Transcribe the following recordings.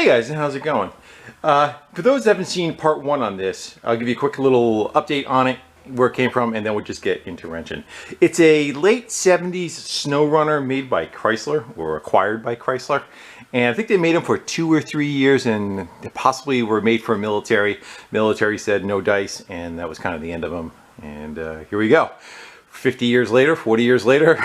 Hey guys, how's it going? For those that haven't seen part one on this, I'll give you a quick little update on it, where it came from, and then we'll just get into wrenching. It's a late 70s snow runner made by Chrysler, or acquired by Chrysler. And I think they made them for 2 or 3 years, and they possibly were made for military. Military said no dice, and that was kind of the end of them. And here we go. 50 years later, 40 years later,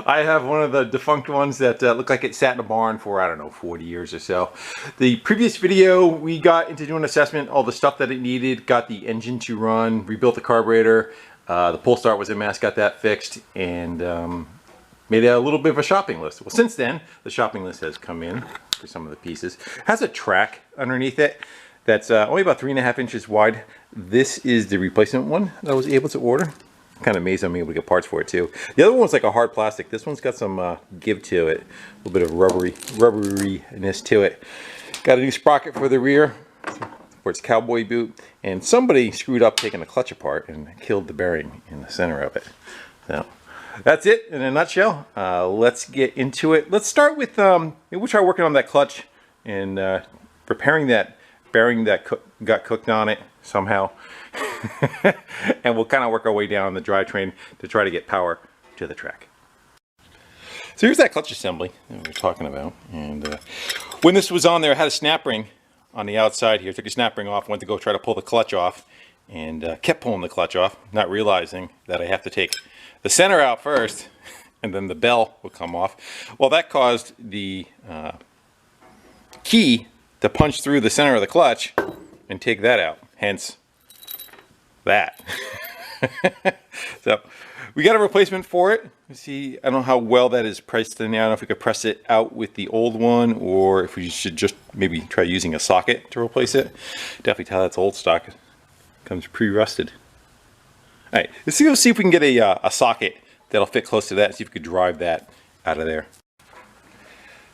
I have one of the defunct ones that looked like it sat in a barn for, I don't know, 40 years or so. The previous video, we got into doing an assessment, all the stuff that it needed, got the engine to run, rebuilt the carburetor, the pull start was a mess, got that fixed, and made a little bit of a shopping list. Well, since then, the shopping list has come in for some of the pieces. It has a track underneath it that's only about 3.5 inches wide. This is the replacement one that I was able to order. Kind of amazed I'm able to get parts for it too. The other one's like a hard plastic. This one's got some give to it, a little bit of rubberiness to it. Got a new sprocket for the rear for its cowboy boot, and somebody screwed up taking the clutch apart and killed the bearing in the center of it. So that's it in a nutshell. Let's get into it. Let's start with we'll try working on that clutch and repairing that bearing that got cooked on it somehow. And we'll kind of work our way down the drivetrain to try to get power to the track. So here's that clutch assembly that we were talking about. And when this was on there, I had a snap ring on the outside here. Took a snap ring off, went to go try to pull the clutch off, and kept pulling the clutch off, not realizing that I have to take the center out first, and then the bell will come off. Well, that caused the key to punch through the center of the clutch and take that out. Hence that. So we got a replacement for it. See, I don't know how well that is pressed in there. I don't know if we could press it out with the old one, or if we should just maybe try using a socket to replace it. Definitely tell that's old stock. It comes pre-rusted. All right, let's go see if we can get a socket that'll fit close to that and see if we could drive that out of there.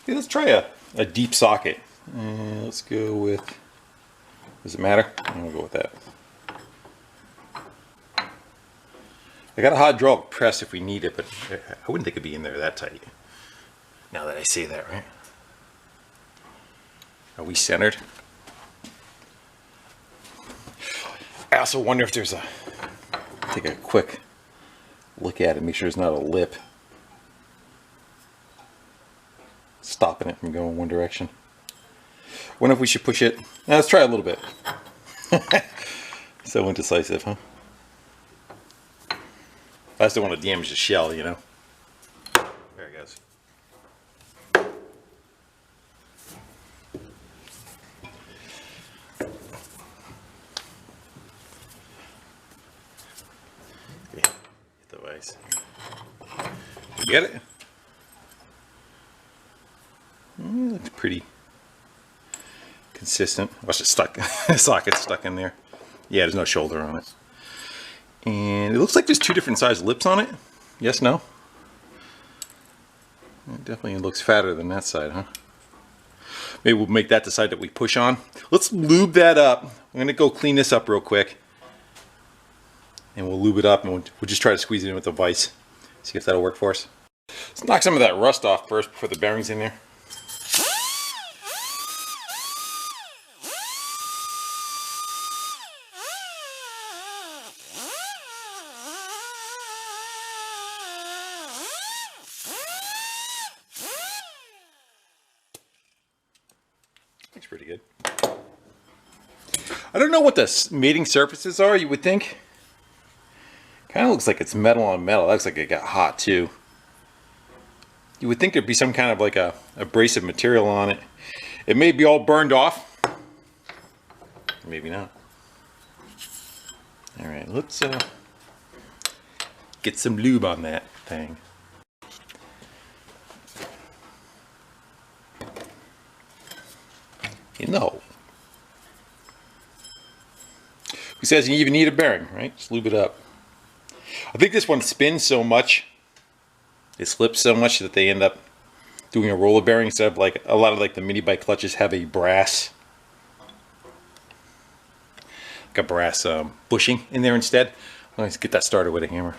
Okay, let's try a deep socket. Let's go with, does it matter? I'm gonna go with that. I got a hydraulic press if we need it, but I wouldn't think it'd be in there that tight. Now that I say that, right? Are we centered? I also wonder if there's take a quick look at it, make sure there's not a lip stopping it from going one direction. Wonder if we should push it. Now let's try a little bit. So indecisive, huh? I just don't want to damage the shell, you know. There it goes. Okay, hit the vise. You get it? It looks pretty consistent. Watch it stuck. The socket's stuck in there. Yeah, there's no shoulder on it. And it looks like there's 2 different size lips on it. Yes, no? It definitely looks fatter than that side, huh? Maybe we'll make that the side that we push on. Let's lube that up. I'm going to go clean this up real quick. And we'll lube it up, and we'll just try to squeeze it in with the vise. See if that'll work for us. Let's knock some of that rust off first before the bearing's in there. Looks pretty good. I don't know what the mating surfaces are. You would think. Kind of looks like it's metal on metal. That looks like it got hot too. You would think there'd be some kind of like a abrasive material on it. It may be all burned off. Maybe not. All right, let's get some lube on that thing. You know. Who says you even need a bearing, right? Just lube it up. I think this one spins so much, it slips so much that they end up doing a roller bearing instead of like a lot of like the mini bike clutches have a brass, like a brass bushing in there instead. Let's get that started with a hammer.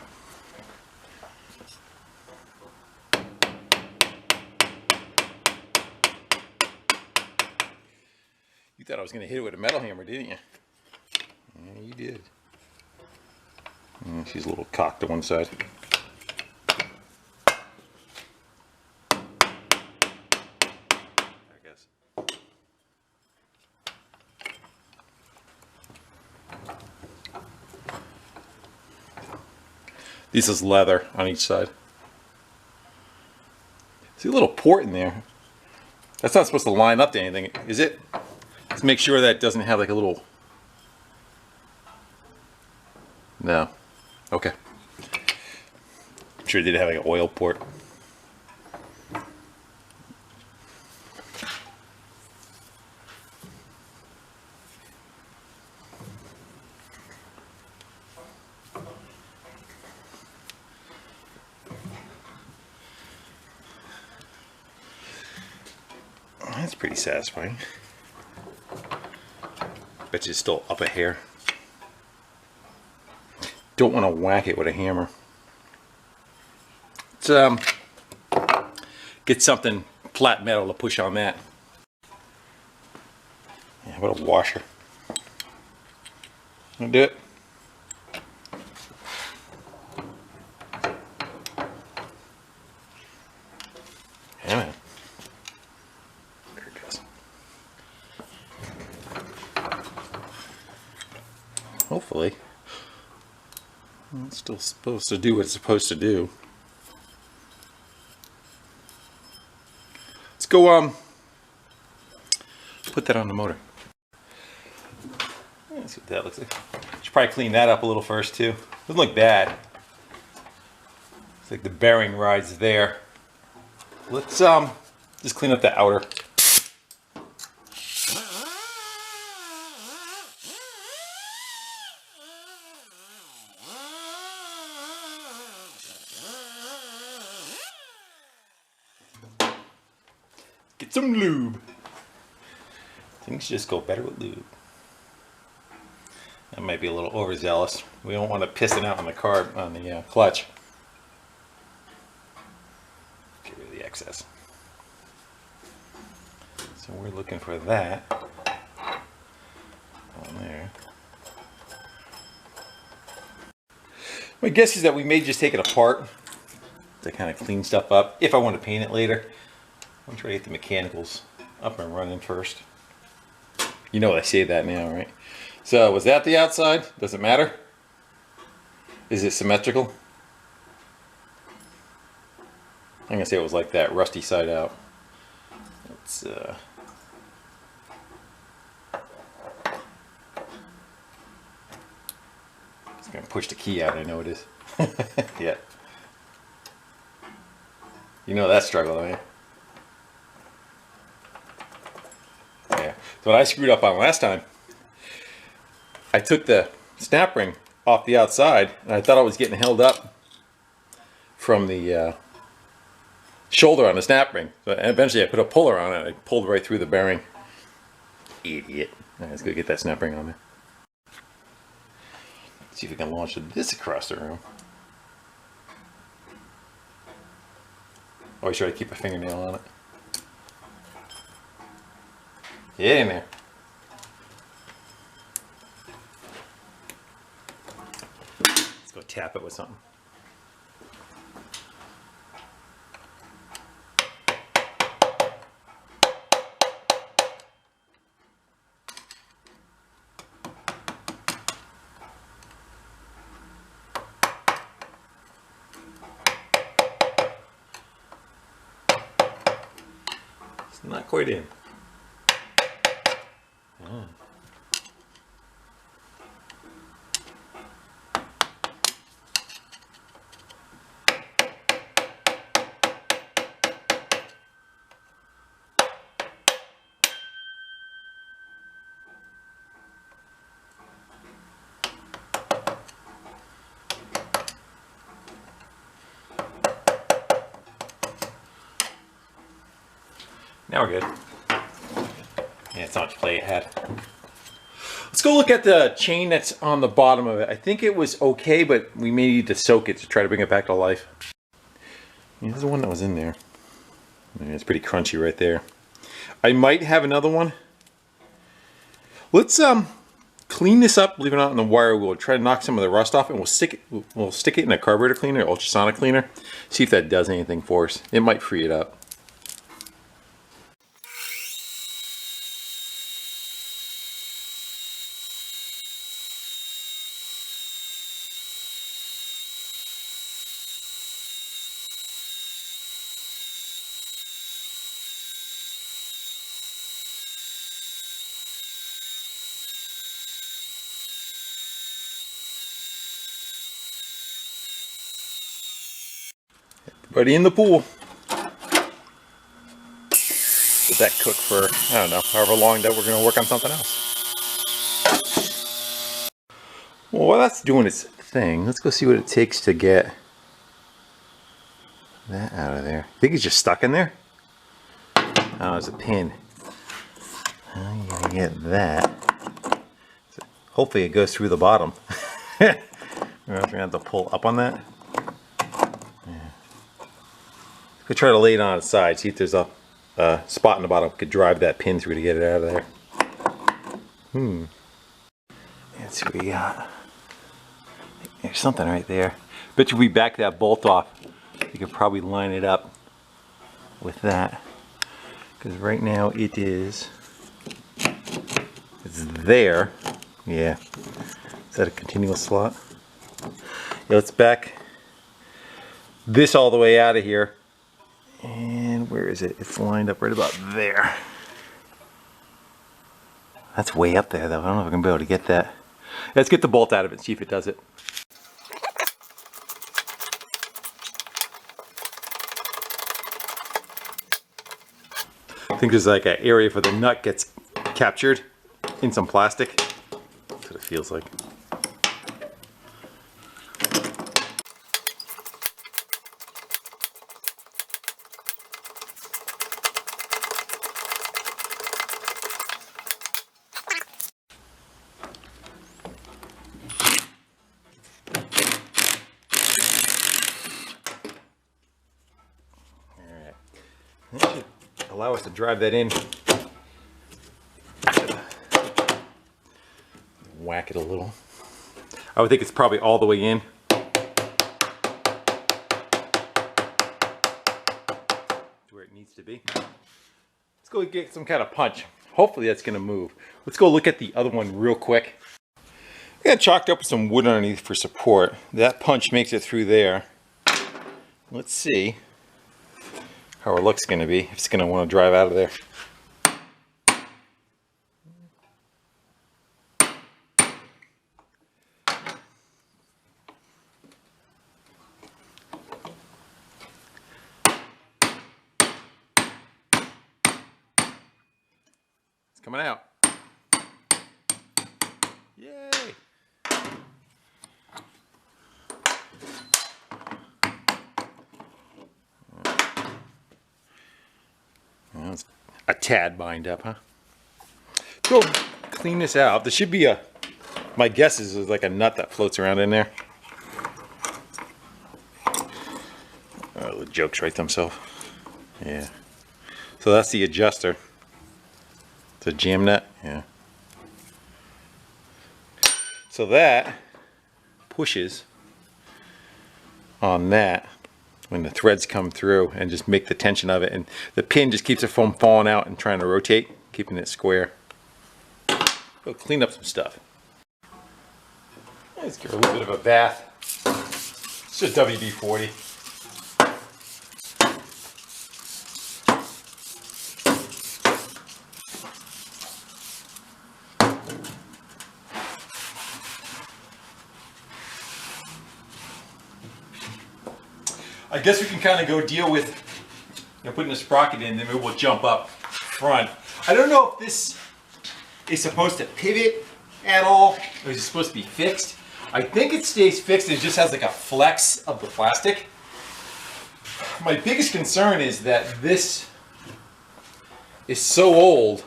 was going to hit it with a metal hammer, didn't you? Yeah, you did. She's a little cocked to one side. I guess. This is leather on each side. See a little port in there. That's not supposed to line up to anything, is it? Let's make sure that it doesn't have like a little... No. Okay. I'm sure it did have like an oil port. That's pretty satisfying. Bet you it's still up a hair. Don't want to whack it with a hammer. Let's get something flat metal to push on that. Yeah, how about a washer? I'll do it. Yeah, man. There it goes. Hopefully. It's still supposed to do what it's supposed to do. Let's go put that on the motor. Let's see what that looks like. Should probably clean that up a little first too. Doesn't look bad. It's like the bearing rides there. Let's just clean up the outer. Get some lube. Things just go better with lube. That might be a little overzealous. We don't want to piss it out on the carb, on the clutch. Get rid of the excess. So we're looking for that on there. My guess is that we may just take it apart to kind of clean stuff up if I want to paint it later. I'm trying to get the mechanicals up and running first. You know I say that now, right? So was that the outside? Does it matter? Is it symmetrical? I'm gonna say it was like that, rusty side out. Let's it's gonna push the key out, I know it is. Yeah. You know that struggle, don't you? Yeah. So what I screwed up on last time, I took the snap ring off the outside and I thought I was getting held up from the shoulder on the snap ring. So eventually I put a puller on it. I pulled right through the bearing. Idiot. All right, let's go get that snap ring on there. See if we can launch this across the room. Always try to keep a fingernail on it. Get in there. Let's go tap it with something. It's not quite in. Oh. Now we're good. Yeah, it's not much play it had. Let's go look at the chain that's on the bottom of it. I think it was okay, but we may need to soak it to try to bring it back to life. Yeah, there's the one that was in there. I mean, it's pretty crunchy right there. I might have another one Let's clean this up, leave it out on the wire. We'll try to knock some of the rust off, and we'll stick it in a carburetor cleaner, ultrasonic cleaner. See if that does anything for us. It might free it up. Everybody in the pool. Let that cook for, I don't know, however long that we're going to work on something else. Well, while that's doing its thing, let's go see what it takes to get that out of there. I think it's just stuck in there. Oh, there's a pin. I'm going to get that. So hopefully it goes through the bottom. We're going to have to pull up on that. Could try to lay it on its side, see if there's a spot in the bottom. Could drive that pin through to get it out of there. Let's see what we got. There's something right there. Bet you we back that bolt off, you could probably line it up with that. Because right now it's there. Yeah. Is that a continuous slot? Yeah, let's back this all the way out of here. And where is it? It's lined up right about there. That's way up there though. I don't know if I'm going to be able to get that. Let's get the bolt out of it and see if it does it. I think there's like an area for the nut gets captured in some plastic. That's what it feels like. That should allow us to drive that in. Whack it a little. I would think it's probably all the way in. To where it needs to be. Let's go get some kind of punch. Hopefully that's going to move. Let's go look at the other one real quick. I got chalked up with some wood underneath for support. That punch makes it through there. Let's see how our luck's going to be, if it's going to want to drive out of there. It's coming out. Yay! Well, it's a tad bind up, huh? Go clean this out. There should be a, my guess is there's like a nut that floats around in there. Oh, the joke's right to himself. Yeah. So that's the adjuster. It's a jam nut. Yeah. So that pushes on that when the threads come through and just make the tension of it, and the pin just keeps it from falling out and trying to rotate, keeping it square. Go clean up some stuff. Let's give her a little bit of a bath. It's just WD-40. I guess we can kind of go deal with, you know, putting the sprocket in, then maybe we'll jump up front. I don't know if this is supposed to pivot at all, or is it supposed to be fixed? I think it stays fixed and it just has like a flex of the plastic. My biggest concern is that this is so old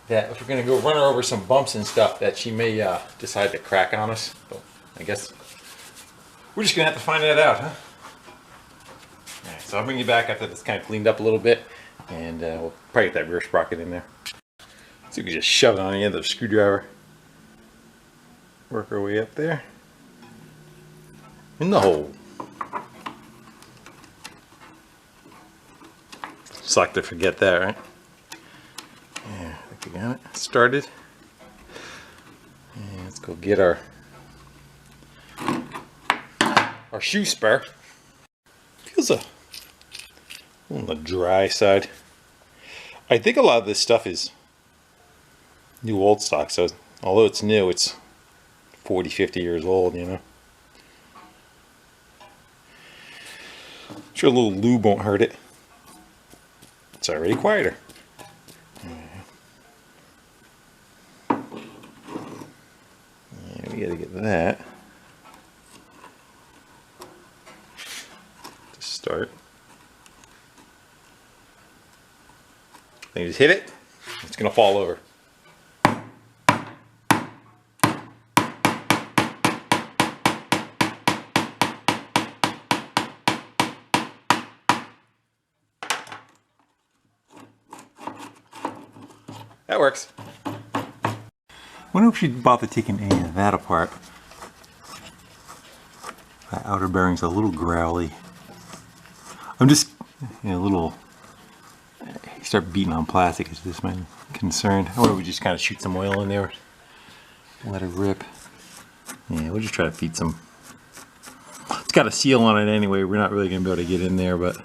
that if we're going to go run her over some bumps and stuff, that she may decide to crack on us. But I guess we're just going to have to find that out, huh? Alright, so I'll bring you back after this kind of cleaned up a little bit, and we'll probably get that rear sprocket in there. Let's So we can just shove it on the end of the screwdriver. Work our way up there. In the hole. Suck to forget that, right? Yeah, I think we got it started. And let's go get our shoe spare. Feels on the dry side. I think a lot of this stuff is new old stock, so although it's new, it's 40, 50 years old, you know. I'm sure a little lube won't hurt it. It's already quieter. Yeah, we gotta get that to start. Then you just hit it, it's gonna fall over. That works. I wonder if she'd bother taking any of that apart. That outer bearing's a little growly. I'm just a little. Start beating on plastic is just my concern. I wonder if we just kind of shoot some oil in there, let it rip. Yeah, we'll just try to feed some. It's got a seal on it anyway. We're not really gonna be able to get in there, but.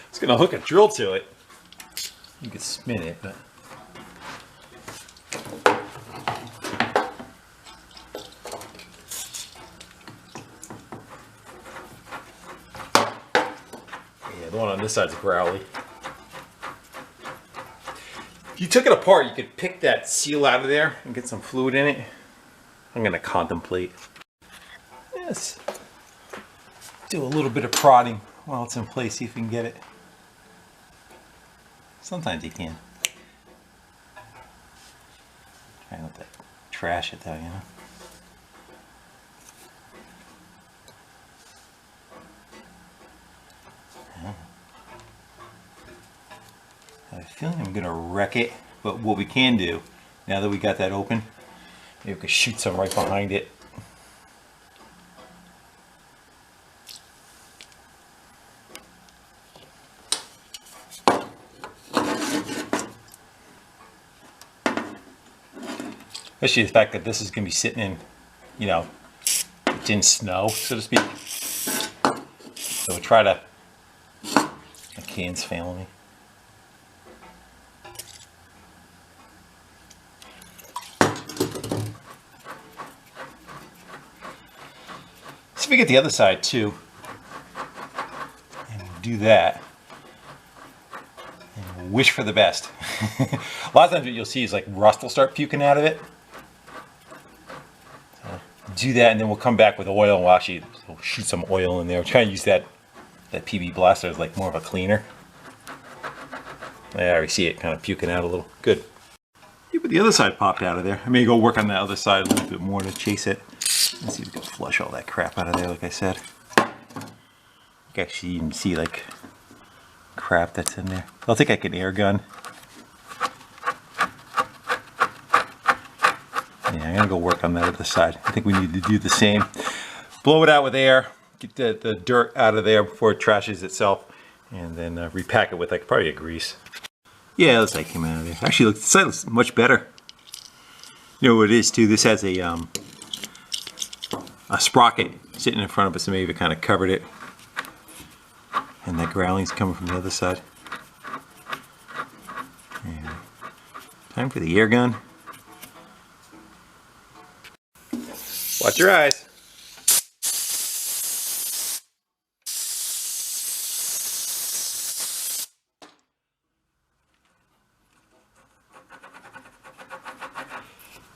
It's gonna hook a drill to it. You could spin it, but yeah, the one on this side's growly. If you took it apart, you could pick that seal out of there and get some fluid in it. I'm gonna contemplate. Yes. Do a little bit of prodding while it's in place, see if we can get it. Sometimes you can. Try not to trash it though, you know. Yeah. I have a feeling I'm gonna wreck it, but what we can do, now that we got that open, maybe we could shoot some right behind it. Especially the fact that this is going to be sitting in, you know, it's in snow, so to speak. So we'll try to, my can's failing me. So if we get the other side too, and we'll do that, and we'll wish for the best. A lot of times what you'll see is like rust will start puking out of it. Do that, and then we'll come back with oil, and we'll shoot some oil in there. We're trying to use that PB blaster as like more of a cleaner. I already see it kind of puking out a little. Good. Yeah, but the other side popped out of there. I may go work on that other side a little bit more to chase it. Let's see if we can flush all that crap out of there, like I said. You can actually even see like crap that's in there. I'll take like an air gun. Yeah, I'm gonna go work on that other side. I think we need to do the same. Blow it out with air, get the dirt out of there before it trashes itself, and then repack it with like probably a grease. Yeah, it looks like it came out of there. Actually, the side looks much better. You know what it is too? This has a sprocket sitting in front of us, so maybe it kind of covered it. And that growling's coming from the other side. And time for the air gun. Watch your eyes.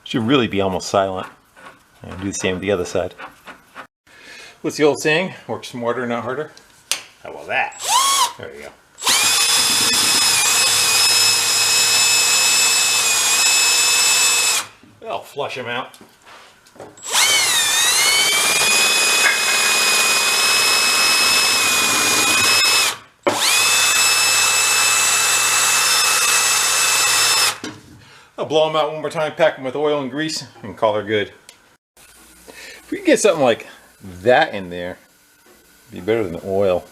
Should really be almost silent. And do the same with the other side. What's the old saying? Work smarter, not harder. How about that? There you go. I'll flush them out. I'll blow them out one more time, pack them with oil and grease, and call her good. If we can get something like that in there, it'd be better than the oil.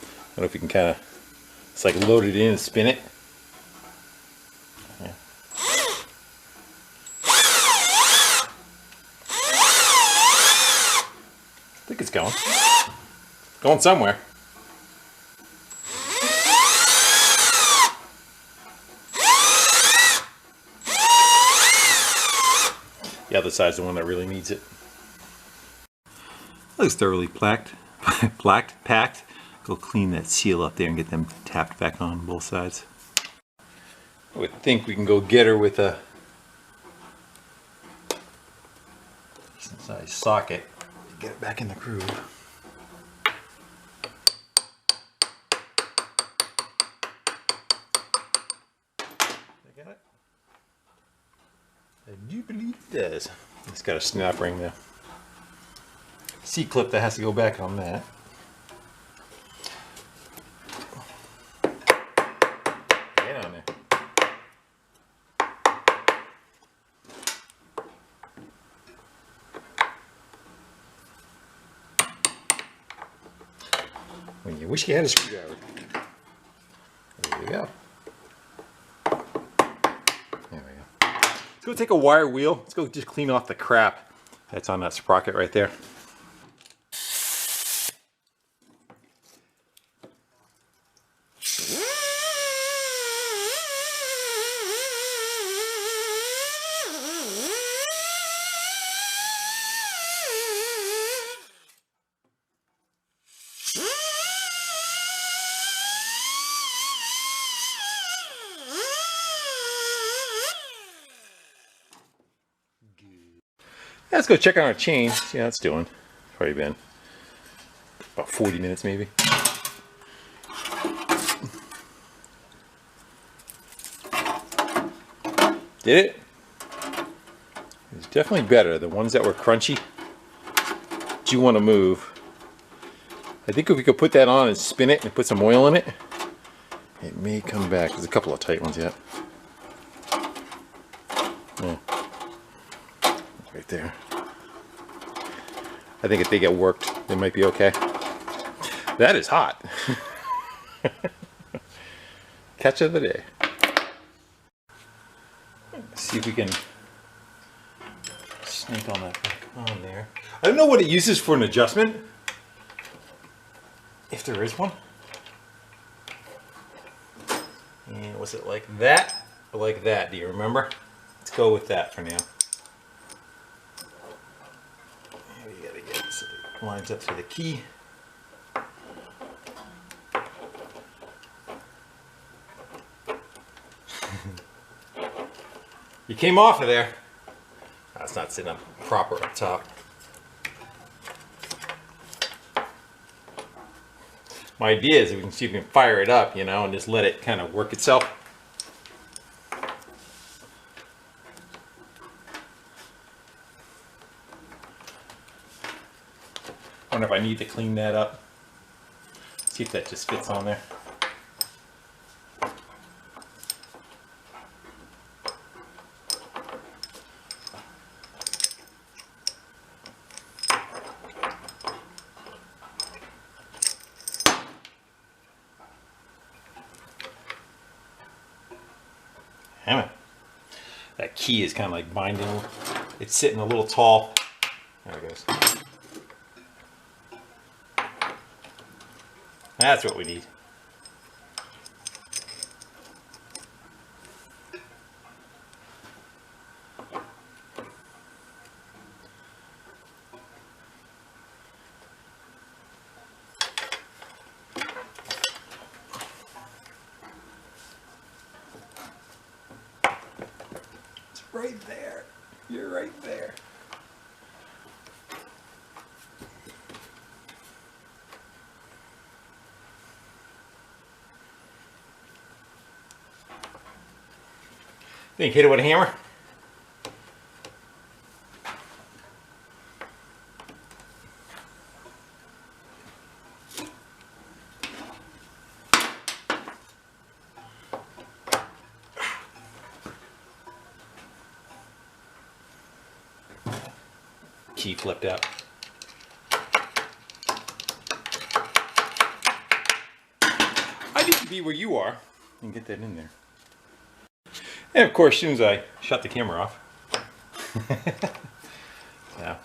I don't know if you can kind of, it's like load it in and spin it. Yeah. I think it's going. Going somewhere. The other side's the one that really needs it. Looks thoroughly packed. Go clean that seal up there and get them tapped back on both sides. I would think we can go get her with a decent sized socket to get it back in the groove. I got it? I do believe it does. It's got a snap ring there. C-clip that has to go back on that. Get on there. When you wish you had a screwdriver. There you go. Let's go take a wire wheel. Let's go just clean off the crap that's on that sprocket right there. Let's go check on our chain, see how it's doing. It's probably been about 40 minutes maybe. Did it? It's definitely better. The ones that were crunchy, do you want to move? I think if we could put that on and spin it and put some oil in it, it may come back. There's a couple of tight ones yet. Yeah. Right there. I think if they get worked, they might be okay. That is hot. Catch of the day. Let's see if we can snake on that back on there. I don't know what it uses for an adjustment. If there is one. And was it like that or like that? Do you remember? Let's go with that for now. We gotta get it so it lines up to the key. You came off of there. That's not sitting up proper up top. My idea is we can see if we can fire it up, you know, and just let it kind of work itself. I wonder if I need to clean that up. See if that just fits on there. Damn it. That key is kind of like binding. It's sitting a little tall. There it goes. That's what we need. It's right there. You're right there. Think hit it with a hammer? key flipped out. I need to be where you are and get that in there. And of course, as soon as I shut the camera off. Yeah.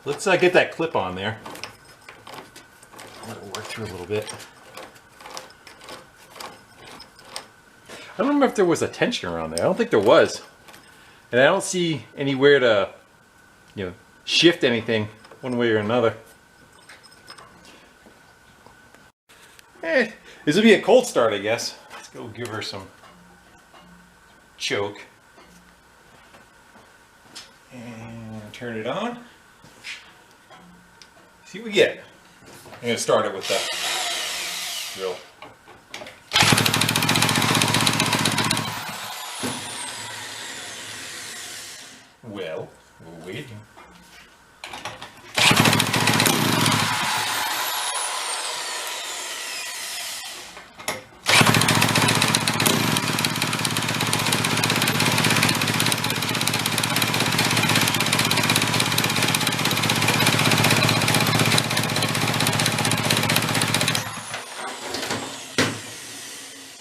Let's get that clip on there. Let it work through a little bit. I don't remember if there was a tension around there. I don't think there was. And I don't see anywhere to, shift anything one way or another. This will be a cold start, I guess. Let's go give her some choke. And turn it on. See what we get. I'm going to start it with the drill. Well, we're waiting.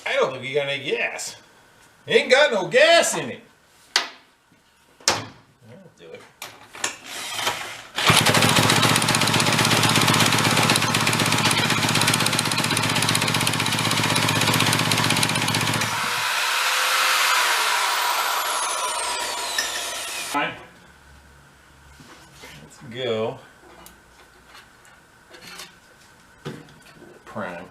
I don't think we got any gas. Ain't got no gas in it. Do it. Fine. Let's go. Prime.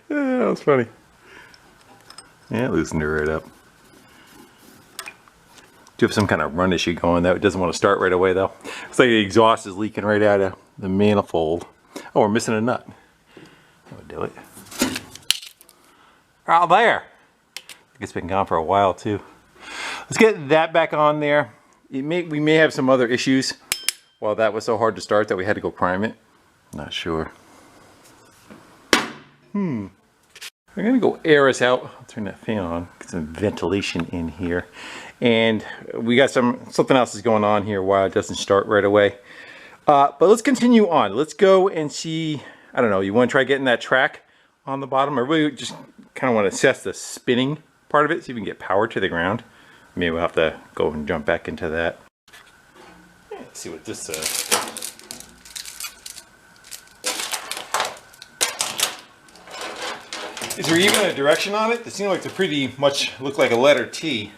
That was funny. Yeah, it loosened her right up. Do you have some kind of run issue going though? It doesn't want to start right away though. It's like the exhaust is leaking right out of the manifold. Oh, we're missing a nut. That would do it. Out there. It's been gone for a while too. Let's get that back on there. We may have some other issues. Well, that was so hard to start that we had to go prime it. Not sure. I'm gonna go air us out. I'll turn that fan on. Get some ventilation in here. And we got something else is going on here while it doesn't start right away. But let's continue on. Let's go and see, I don't know, you wanna try getting that track on the bottom? I really just kind of want to assess the spinning part of it, see if we can get power to the ground. Maybe we'll have to go and jump back into that. Let's see what this says. Is there even a direction on it? It seems like to pretty much look like a letter T.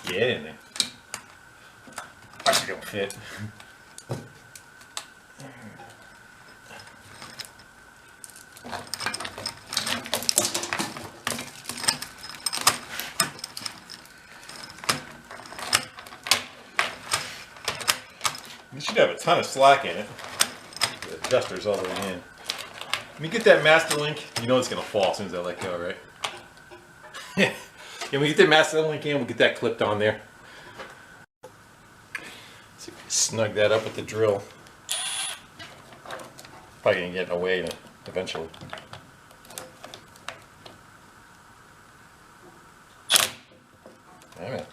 Get in there. Actually don't fit. You should have a ton of slack in it. The adjuster's all the way in. Let me get that master link. You know it's gonna fall as soon as I let go, right? Yeah, we get that master link in, we'll get that clipped on there. So snug that up with the drill. Probably gonna get in the way eventually. Alright.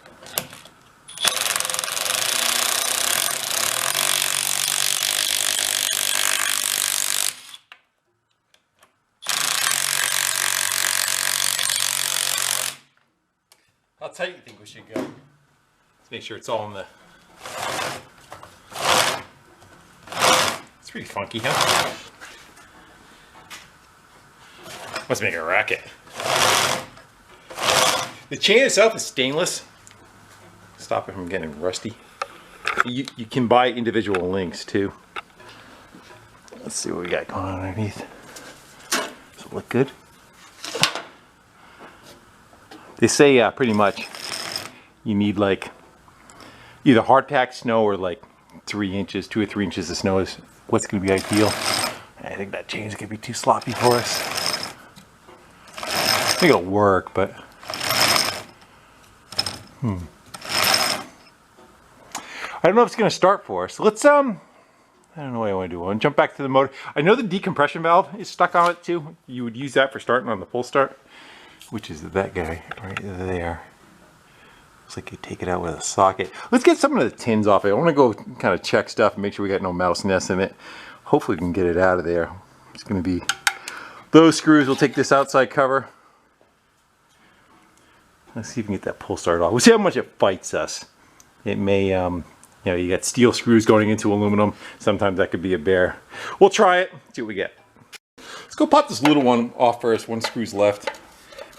tight you think we should go? Let's make sure it's all in the... It's pretty funky, huh? Must make a racket. The chain itself is stainless. Stop it from getting rusty. You can buy individual links too. Let's see what we got going on underneath. Does it look good? They say pretty much you need like either hard packed snow or like 3 inches, 2 or 3 inches of snow is what's going to be ideal. I think that chain's going to be too sloppy for us. I think it'll work, but I don't know if it's going to start for us. Let's I don't know what I want to do. I want to jump back to the motor. I know the decompression valve is stuck on it too. You would use that for starting on the full start, which is that guy right there. Looks like you take it out with a socket. Let's get some of the tins off it. I want to go kind of check stuff and make sure we got no mouse nests in it. Hopefully we can get it out of there. It's going to be those screws. We'll take this outside cover. Let's see if we can get that pull start off. We'll see how much it fights us. It may, you know, you got steel screws going into aluminum. Sometimes that could be a bear. We'll try it, see what we get. Let's go pop this little one off first. One screw's left.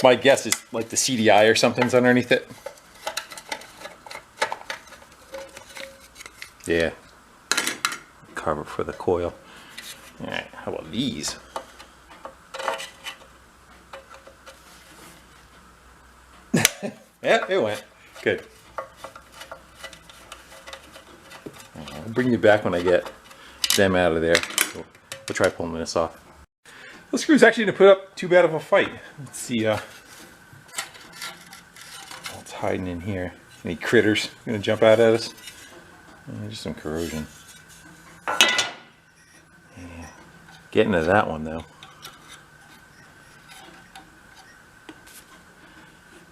My guess is like the CDI or something's underneath it. Yeah. Cover for the coil. All right, how about these? Yeah, it went. Good. I'll bring you back when I get them out of there. We'll try pulling this off. The screw's actually didn't put up too bad of a fight. Let's see what's hiding in here. Any critters gonna jump out at us? Just some corrosion. Yeah. Getting to that one though.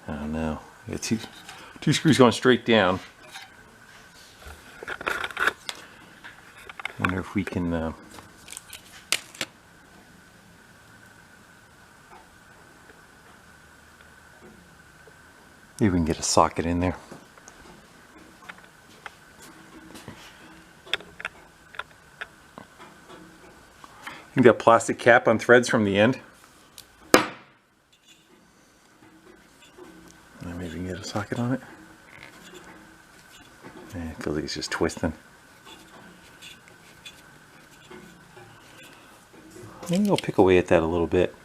Oh no. We got two screws going straight down. Wonder if we can maybe we can get a socket in there. I think that plastic cap on threads from the end. Maybe we can get a socket on it. Yeah, it feels like it's just twisting. Maybe I'll pick away at that a little bit.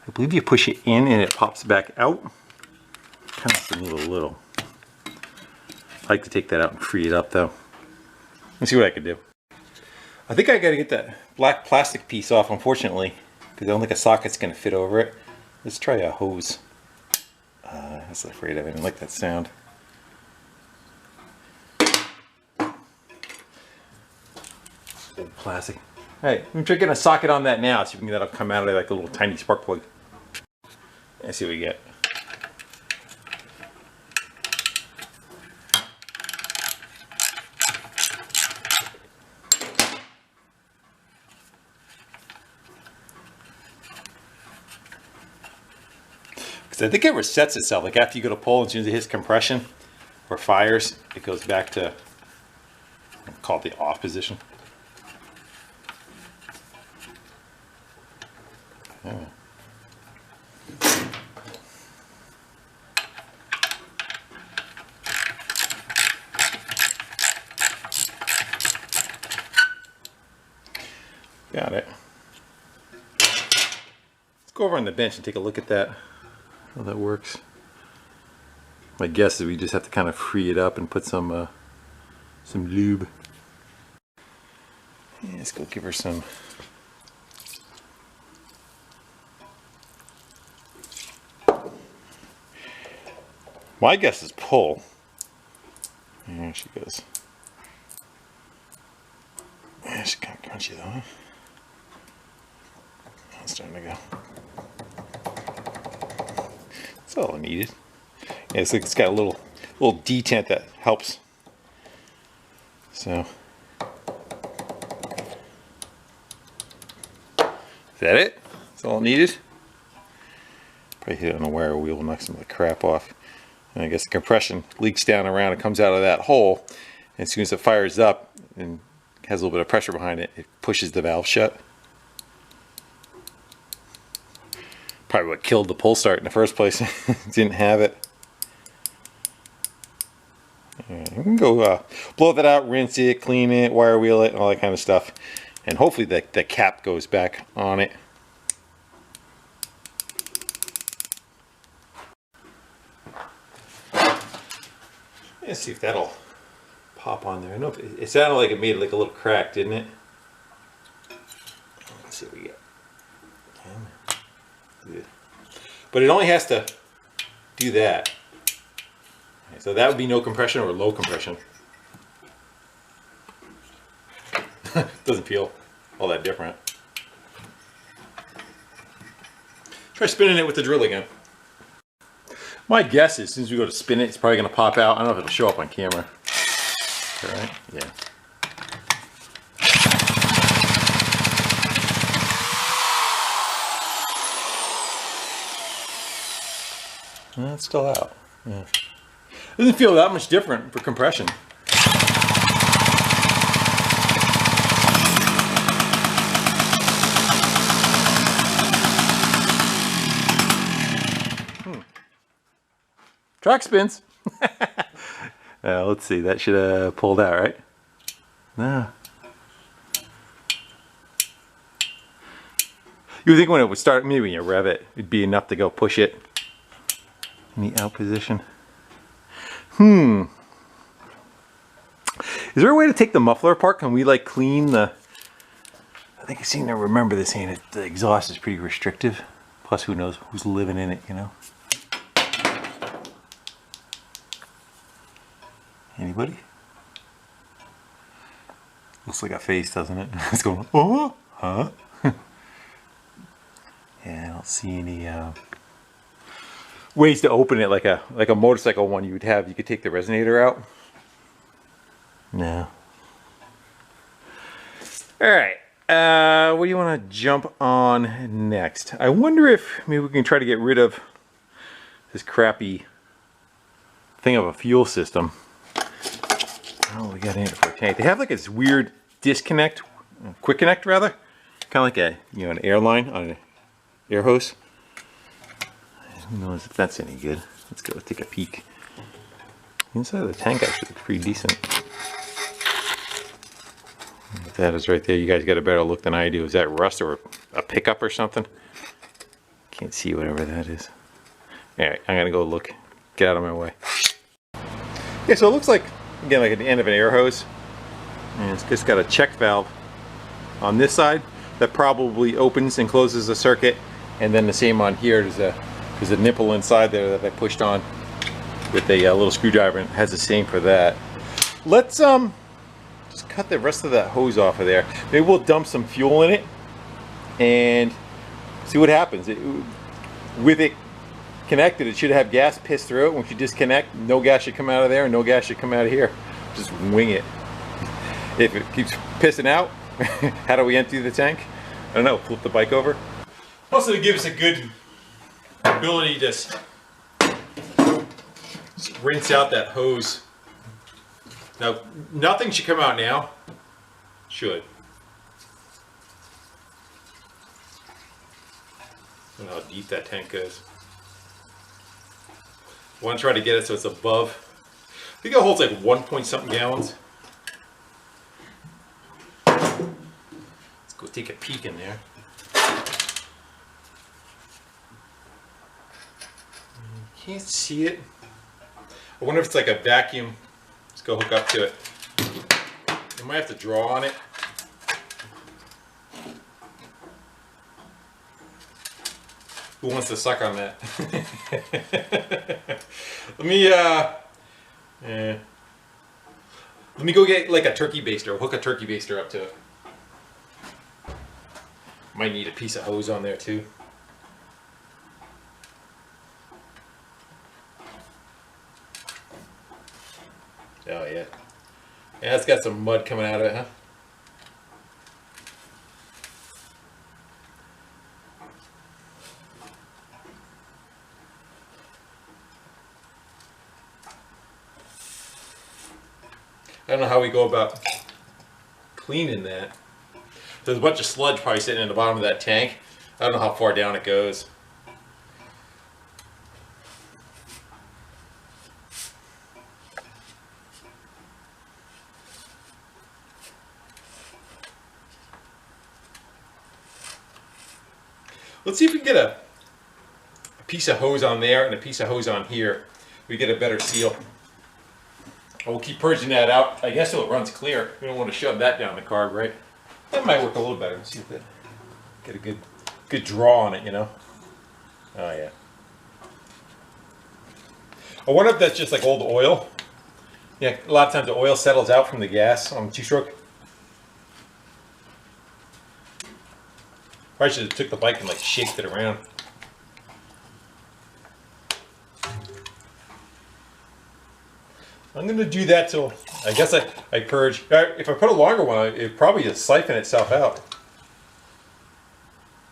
I believe you push it in and it pops back out. Kind of a little. I like to take that out and free it up though. Let's see what I can do. I think I got to get that black plastic piece off, unfortunately, because I don't think a socket's going to fit over it. Let's try a hose. I was afraid of it. I didn't like that sound. Plastic. Hey, I'm trying getting a socket on that now, so you can that'll come out of like a little tiny spark plug. Let's see what we get. I think it resets itself, like after you go to pull, as soon as it hits compression or fires, it goes back to, I'll call it the off position. Oh. Got it. Let's go over on the bench and take a look at that. How that works. My guess is we just have to kind of free it up and put some lube. Yeah, let's go give her some. My guess is pull. There she goes. Yeah, she's kind of crunchy though, huh? It's starting to go. That's all I needed. Yeah, it's got a little detent that helps. So is that it? That's all I needed. Probably hit it on a wire wheel, knock some of the crap off. And I guess the compression leaks down around and comes out of that hole. And as soon as it fires up and has a little bit of pressure behind it, it pushes the valve shut. Probably what killed the pull start in the first place. Didn't have it. Yeah, you can go blow that out, rinse it, clean it, wire wheel it, all that kind of stuff. And hopefully the cap goes back on it. Let's see if that'll pop on there. I know it sounded like it made like a little crack, didn't it? Let's see what we get. But it only has to do that. Okay, so that would be no compression or low compression. Doesn't feel all that different. Try spinning it with the drill again. My guess is, as soon as we go to spin it, it's probably going to pop out. I don't know if it'll show up on camera. All right, yeah. Well, it's still out. Yeah. Doesn't feel that much different for compression. Track spins. Let's see, that should have pulled out, right? No. You would think when it would start, maybe when you rev it, it'd be enough to go push it in the out position. Is there a way to take the muffler apart? Can we like clean the... I think I seem to remember this saying that the exhaust is pretty restrictive. Plus who knows who's living in it, you know? Anybody? Looks like a face, doesn't it? It's going, oh, huh? Yeah, I don't see any ways to open it like a motorcycle one you would have. You could take the resonator out. No. All right. What do you want to jump on next? I wonder if maybe we can try to get rid of this crappy thing of a fuel system. Oh, we got in it for a tank. They have like this weird disconnect, quick connect rather, kind of like a an airline on an air hose. Who knows if that's any good? Let's go take a peek. Inside of the tank actually looks pretty decent. That is right there. You guys got a better look than I do. Is that rust or a pickup or something? Can't see whatever that is. All right, I'm gonna go look. Get out of my way. Yeah, so it looks like, again, like at the end of an air hose. And it's just got a check valve on this side that probably opens and closes the circuit. And then the same on here. There's a nipple inside there that I pushed on with a little screwdriver, and it has the same for that. Let's just cut the rest of that hose off of there. Maybe we'll dump some fuel in it and see what happens. With it connected, it should have gas piss through it. Once you disconnect, no gas should come out of there and no gas should come out of here. Just wing it. If it keeps pissing out, how do we empty the tank? I don't know, flip the bike over. Also, to give us a good ability to just rinse out that hose. Now, nothing should come out now. Should. I don't know how deep that tank goes. I want to try to get it so it's above. I think it holds like 1 point something gallons. Let's go take a peek in there. Can't see it. I wonder if it's like a vacuum. Let's go hook up to it. I might have to draw on it. Who wants to suck on that? Let me go get like a turkey baster. Hook a turkey baster up to it. Might need a piece of hose on there too. Oh yeah. Yeah, it's got some mud coming out of it, huh? know how we go about cleaning that. There's a bunch of sludge probably sitting in the bottom of that tank. I don't know how far down it goes. Let's see if we can get a piece of hose on there and a piece of hose on here. We get a better seal. We'll keep purging that out. I guess till it runs clear. We don't want to shove that down the carb, right? That might work a little better. Let's see if that get a good draw on it, you know. Oh yeah. I wonder if that's just like old oil. Yeah, a lot of times the oil settles out from the gas on the two-stroke. Probably should have took the bike and like shaked it around. I'm going to do that till, I guess I purge. If I put a longer one, it probably just siphon itself out.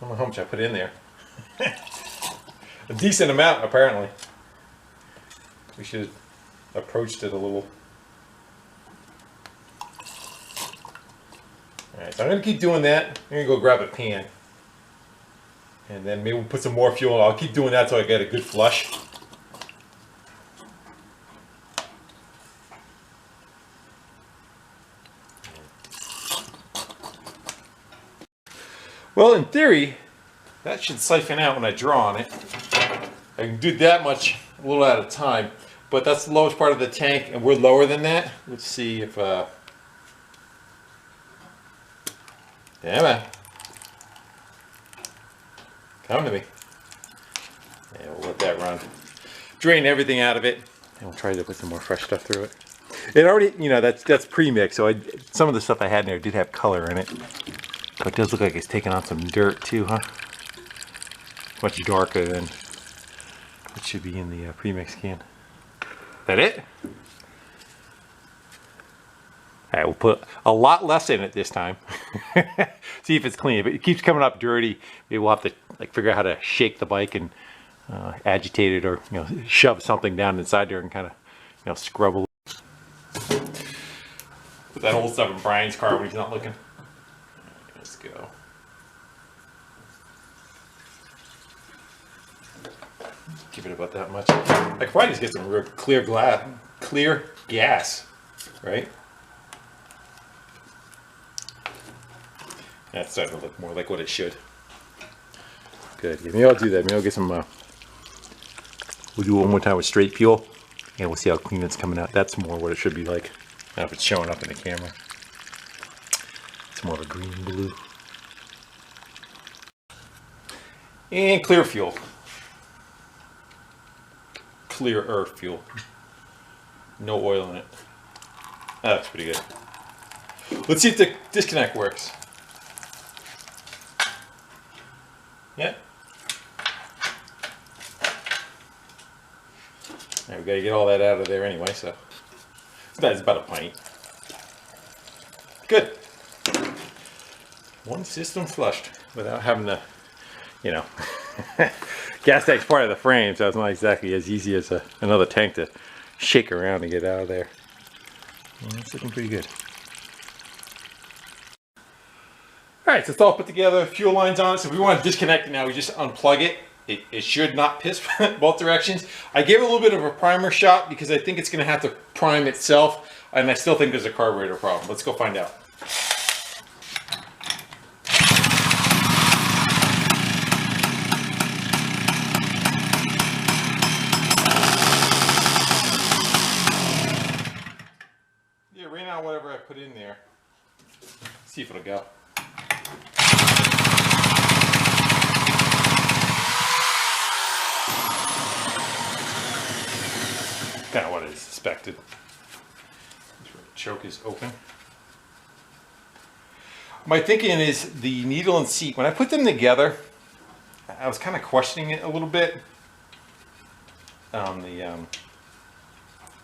I don't know how much I put in there. A decent amount, apparently. We should have approached it a little. Alright, so I'm going to keep doing that. I'm going to go grab a pan. And then maybe we'll put some more fuel. I'll keep doing that till I get a good flush. Well, in theory, that should siphon out when I draw on it. I can do that much a little at a time, but that's the lowest part of the tank, and we're lower than that. Let's see if, yeah, man. Come to me. Yeah, we'll let that run. Drain everything out of it, and we'll try to put some more fresh stuff through it. It already, you know, that's pre-mixed, so some of the stuff I had in there did have color in it. But it does look like it's taking on some dirt too, huh? Much darker than what should be in the premix can. That it? Alright, we'll put a lot less in it this time. See if it's clean. If it keeps coming up dirty, maybe we'll have to like figure out how to shake the bike and agitate it, or shove something down inside there and kind of scrub a little. Put that old stuff in Brian's car when he's not looking. Let's go. Give it about that much. I could probably just get some real clear gas, right? That's starting to look more like what it should. Good. Yeah, maybe I'll do that. Maybe I'll get some. We'll do it one more time with straight fuel, and we'll see how clean it's coming out. That's more what it should be like. I don't know if it's showing up in the camera. It's more of a green blue. And clear fuel. Clear earth fuel. No oil in it. That's pretty good. Let's see if the disconnect works. Yeah. Now we gotta get all that out of there anyway, so that's about a pint. Good. One system flushed without having to, gas tank's part of the frame, so it's not exactly as easy as another tank to shake around and get out of there. Well, it's looking pretty good. Alright, so it's all put together, fuel lines on it. So if we want to disconnect it now, we just unplug it. It should not piss both directions. I gave it a little bit of a primer shot because I think it's going to have to prime itself, and I still think there's a carburetor problem. Let's go find out. Yeah, ran out whatever I put in there. See if it'll go. Kind of what I suspected. The choke is open. My thinking is the needle and seat, when I put them together, I was kind of questioning it a little bit.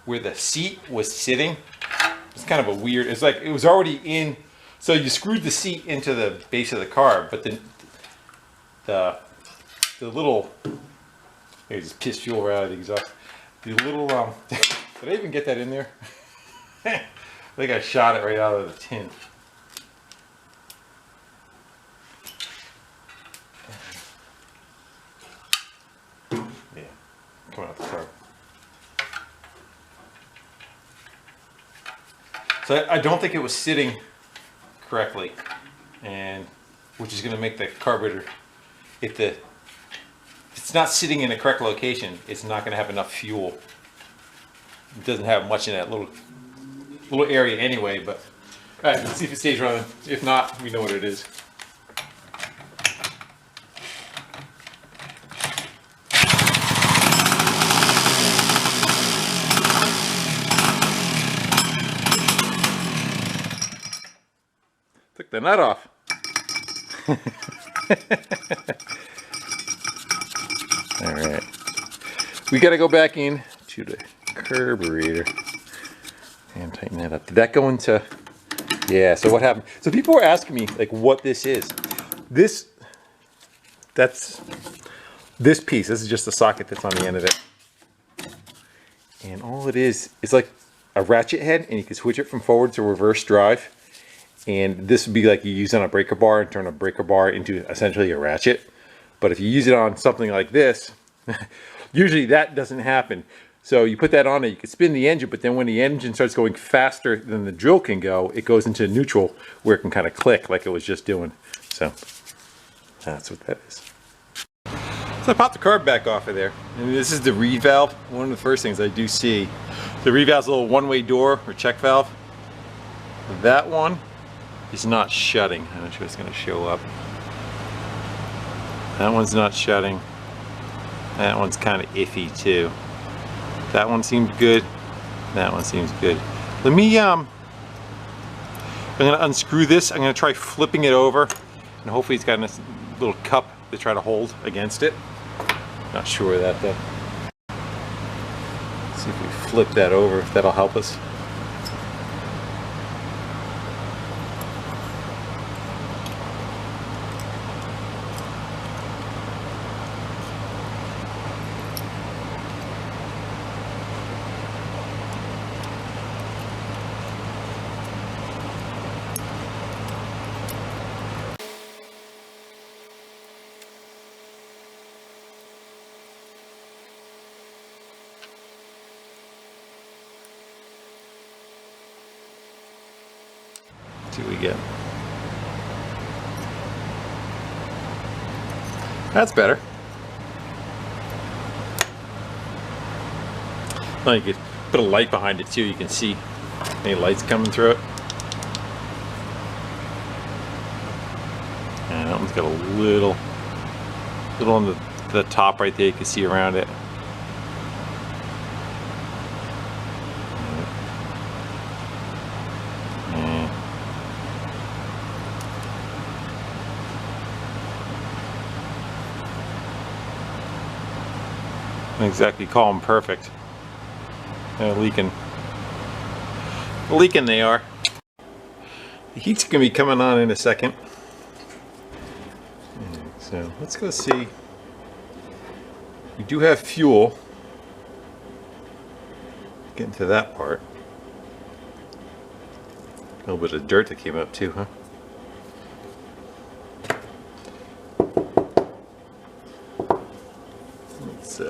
Where the seat was sitting, it's kind of a weird, it's like it was already in, so you screwed the seat into the base of the car, but then the little, maybe just piss fuel right out of the exhaust. The little, did I even get that in there? think I shot it right out of the tin. Yeah, coming out the car. So I don't think it was sitting correctly, and which is going to make the carburetor, if it's not sitting in the correct location, it's not going to have enough fuel. It doesn't have much in that little area anyway, but all right, let's see if it stays running. If not, we know what it is. Took the nut off. All right, we got to go back in to the carburetor and tighten that up. Did that go into? Yeah. So what happened? So people were asking me like what this is. That's this piece. This is just the socket that's on the end of it, and all it is like a ratchet head, and you can switch it from forward to reverse drive. And this would be like you use on a breaker bar and turn a breaker bar into essentially a ratchet. But if you use it on something like this, usually that doesn't happen. So you put that on it, you can spin the engine, but then when the engine starts going faster than the drill can go, it goes into neutral where it can kind of click like it was just doing. So that's what that is. So I popped the carb back off of there. And this is the reed valve. One of the first things I do see. The reed valve's a little one-way door or check valve. That one is not shutting. I'm not sure it's going to show up. That one's not shutting. That one's kind of iffy too. That one seems good. That one seems good. Let me, I'm going to unscrew this. I'm going to try flipping it over, and hopefully it's got a little cup to try to hold against it. Not sure of that though. Let's see if we flip that over, if that'll help us. See what we get. That's better. Now you could put a light behind it too. You can see any lights coming through it. And that one's got a little on the top right there. You can see around it. Exactly, call them perfect. They're leaking they are. The heat's gonna be coming on in a second. So let's go see. We do have fuel. Getting to that part. A little bit of dirt that came up too, huh? Let's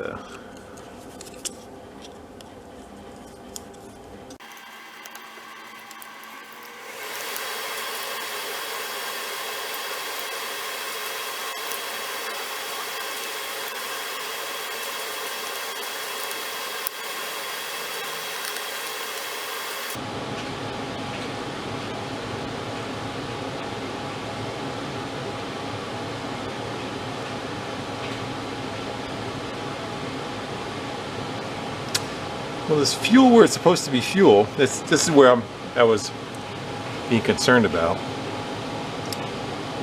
well, this fuel where it's supposed to be fuel, this is where I was being concerned about,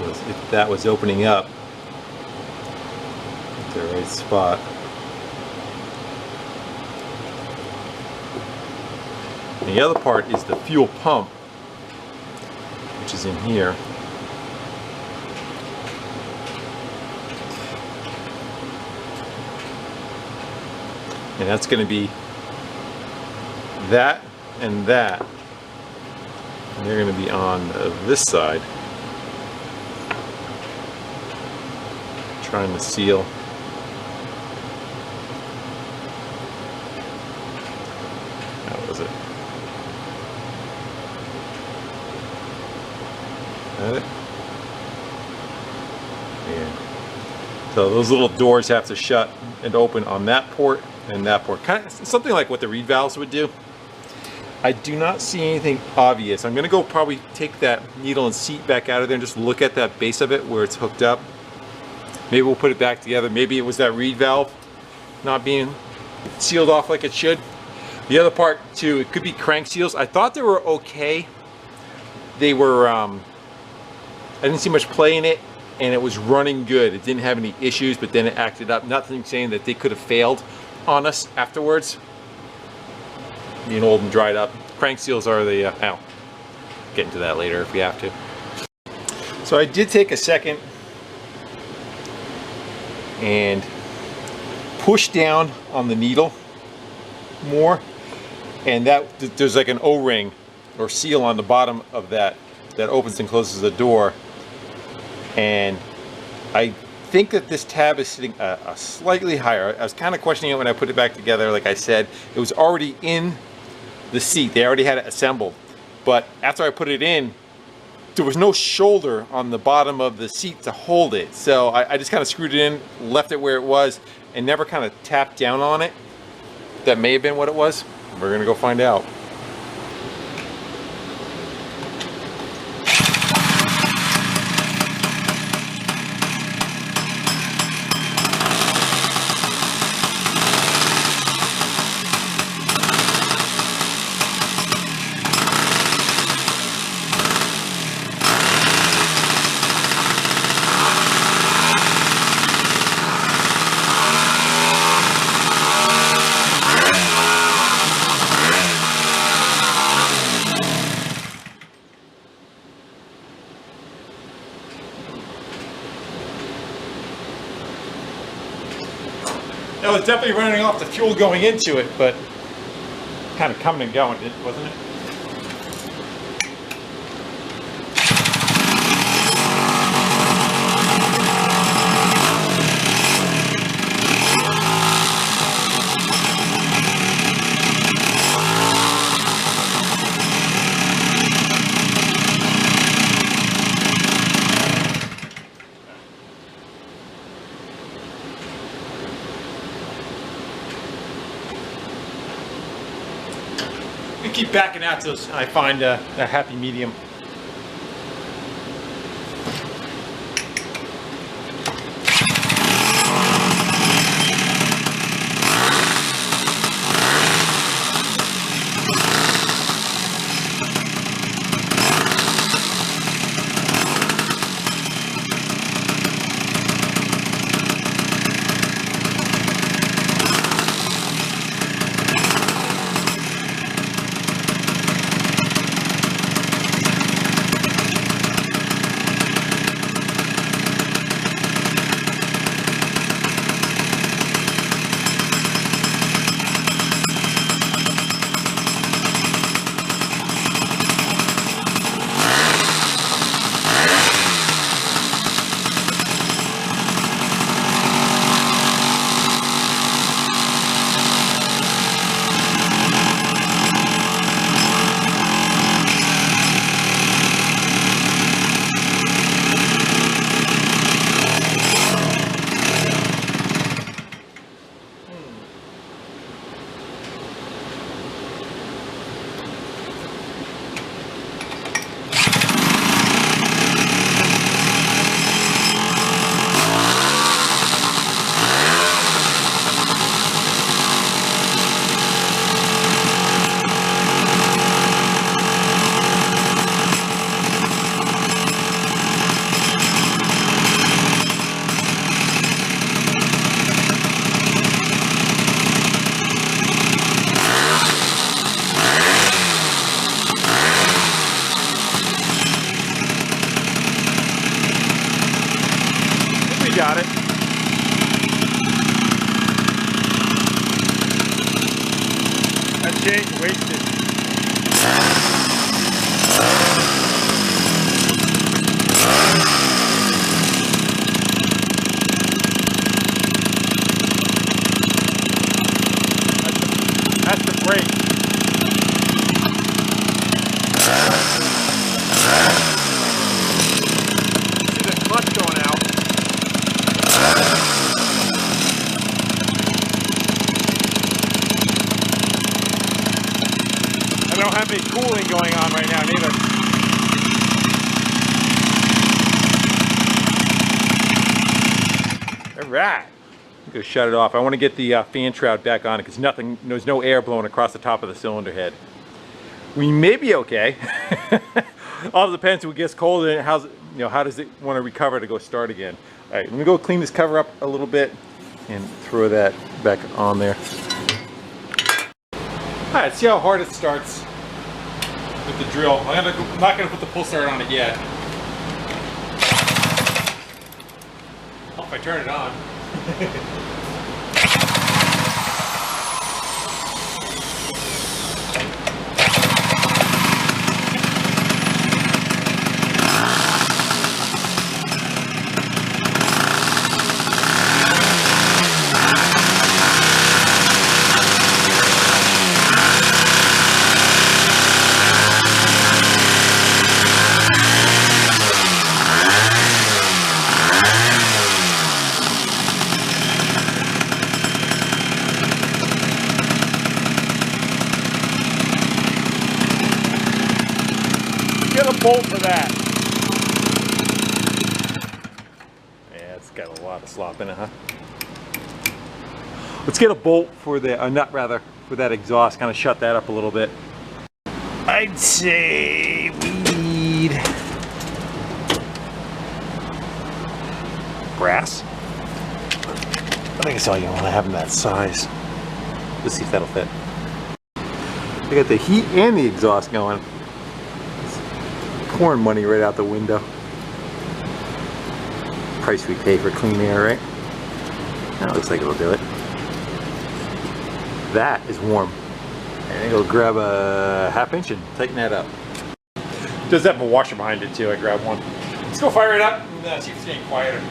was if that was opening up at the right spot. And the other part is the fuel pump, which is in here. And that's going to be that and that. And they're going to be on this side, trying to seal. That was it. Got it? Yeah. So those little doors have to shut and open on that port and that port. Kind of something like what the reed valves would do. I do not see anything obvious. I'm gonna go probably take that needle and seat back out of there and just look at that base of it where it's hooked up. Maybe we'll put it back together. Maybe it was that reed valve not being sealed off like it should. The other part too, it could be crank seals. I thought they were okay. They were, I didn't see much play in it, and it was running good. It didn't have any issues, but then it acted up. Nothing saying that they could have failed on us afterwards. Being old and dried up. Crank seals are the, get into that later if we have to. So I did take a second and push down on the needle more, and that there's like an O-ring or seal on the bottom of that opens and closes the door, and I think that this tab is sitting a slightly higher. I was kind of questioning it when I put it back together. Like I said, it was already in the seat. They already had it assembled, but after I put it in, there was no shoulder on the bottom of the seat to hold it. So I just kind of screwed it in, left it where it was, and never kind of tapped down on it. That may have been what it was. We're gonna go find out. That was definitely running off the fuel going into it, but kind of coming and going, wasn't it? We keep backing out till I find a happy medium. Got it. That change wasted. going on right now neither. All right. Go shut it off. I want to get the fan shroud back on it because there's no air blowing across the top of the cylinder head. We may be okay. All depends if it gets cold and how does it want to recover to go start again. All right, let me go clean this cover up a little bit and throw that back on there. All right, see how hard it starts with the drill. I'm not going to put the pull start on it yet. Oh, if I turn it on. Bolt for that. Yeah, it's got a lot of slop in it, huh? Let's get a bolt for the, nut rather, for that exhaust, kind of shut that up a little bit. I'd say we need brass. I think it's all you want to have in that size. Let's see if that'll fit. I got the heat and the exhaust going. Pouring money right out the window. Price we pay for clean air, right? That looks like it'll do it. That is warm. I think I'll grab a 1/2 inch and tighten that up. Does have a washer behind it too. I grabbed one. Let's go fire it up and see if it's getting quieter.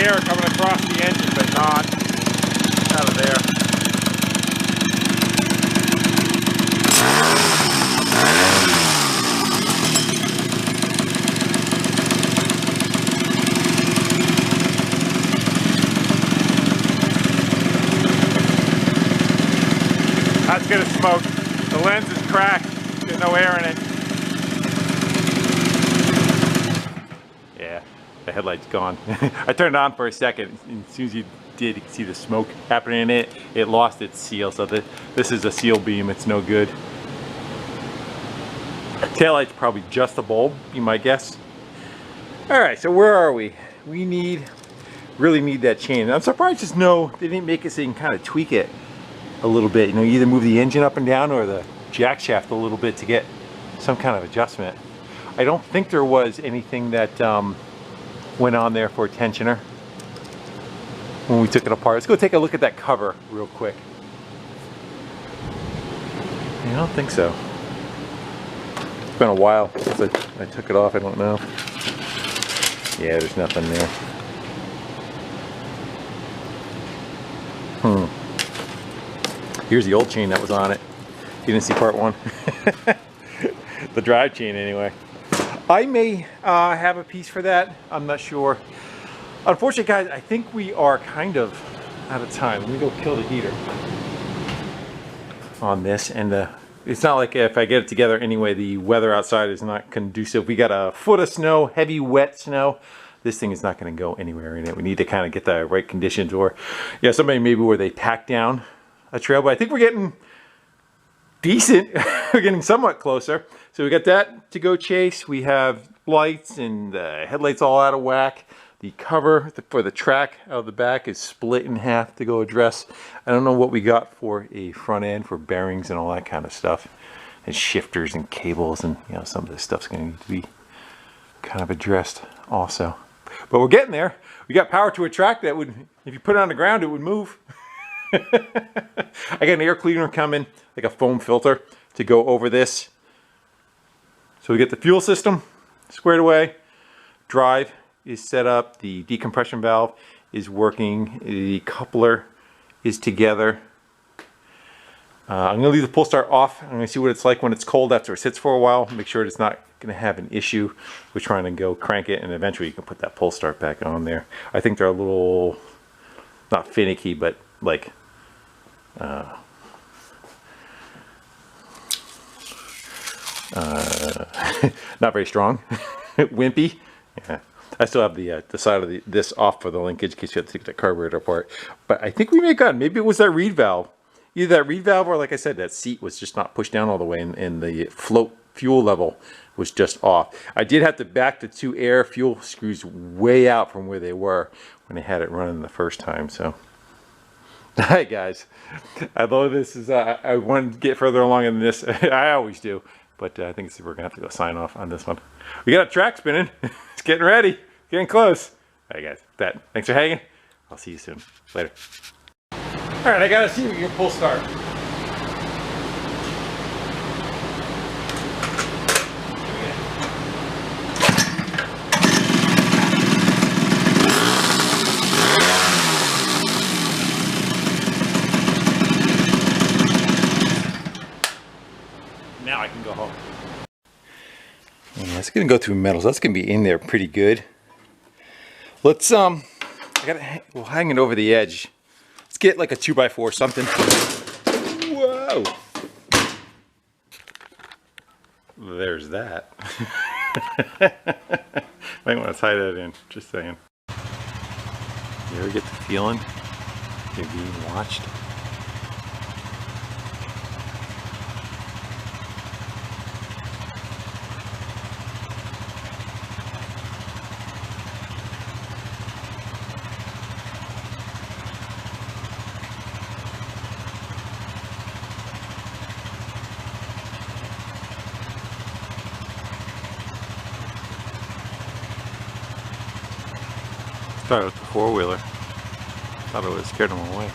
Coming across the engine, but not out of there. That's gonna smoke. The lens is cracked. There's no air in it. Yeah. The headlight's gone. I turned it on for a second, and as soon as you did, you could see the smoke happening in it. It lost its seal, so this is a seal beam. It's no good. Taillight's probably just a bulb, you might guess. All right, so where are we? We really need that chain. And I'm surprised they didn't make it so you can kind of tweak it a little bit. You know, you either move the engine up and down or the jack shaft a little bit to get some kind of adjustment. I don't think there was anything that went on there for a tensioner when we took it apart. Let's go take a look at that cover real quick. I don't think so. It's been a while since I took it off. I don't know. Yeah, there's nothing there. Here's the old chain that was on it. You didn't see part one. The drive chain anyway. I may have a piece for that. I'm not sure. Unfortunately, guys, I think we are kind of out of time. Let me go kill the heater on this. And it's not like if I get it together anyway, the weather outside is not conducive. We got a foot of snow, heavy, wet snow. This thing is not going to go anywhere in it. We need to kind of get the right conditions, or yeah, somebody maybe where they pack down a trail. But I think we're getting decent. We're getting somewhat closer. So we got that to go chase. We have lights and the headlights all out of whack. The cover for the track out of the back is split in half to go address. I don't know what we got for a front end for bearings and all that kind of stuff. and shifters and cables, and you know, some of this stuff's going to need to be kind of addressed also. But we're getting there. We got power to a track that would, if you put it on the ground, it would move. I got an air cleaner coming, like a foam filter, to go over this. So we get the fuel system squared away. Drive is set up. The decompression valve is working. The coupler is together. I'm going to leave the pull start off. I'm going to see what it's like when it's cold after it sits for a while. Make sure it's not going to have an issue with trying to go crank it, and eventually you can put that pull start back on there. I think they're a little, not finicky, but like not very strong. Wimpy. Yeah. I still have the side of this off for the linkage in case you have to take the carburetor apart. But I think we may have gotten, maybe it was that reed valve. Either that reed valve or, like I said, that seat was just not pushed down all the way, and the float fuel level was just off. I did have to back the 2 air fuel screws way out from where they were when I had it running the first time. So, hi guys. Although this is, I wanted to get further along in this. I always do. But I think we're going to have to go sign off on this one. We got a track spinning. It's getting ready. Getting close. All right, guys. Thanks for hanging. I'll see you soon. Later. All right, I got to see your pull start. Now I can go home. Yeah, it's gonna go through metal, so that's gonna be in there pretty good. Let's we'll hang it over the edge. Let's get like a 2x4 something. Whoa! There's that. Might want to tie that in. Just saying. You ever get the feeling you're being watched? Started with the 4-wheeler. Thought it would have scared him away.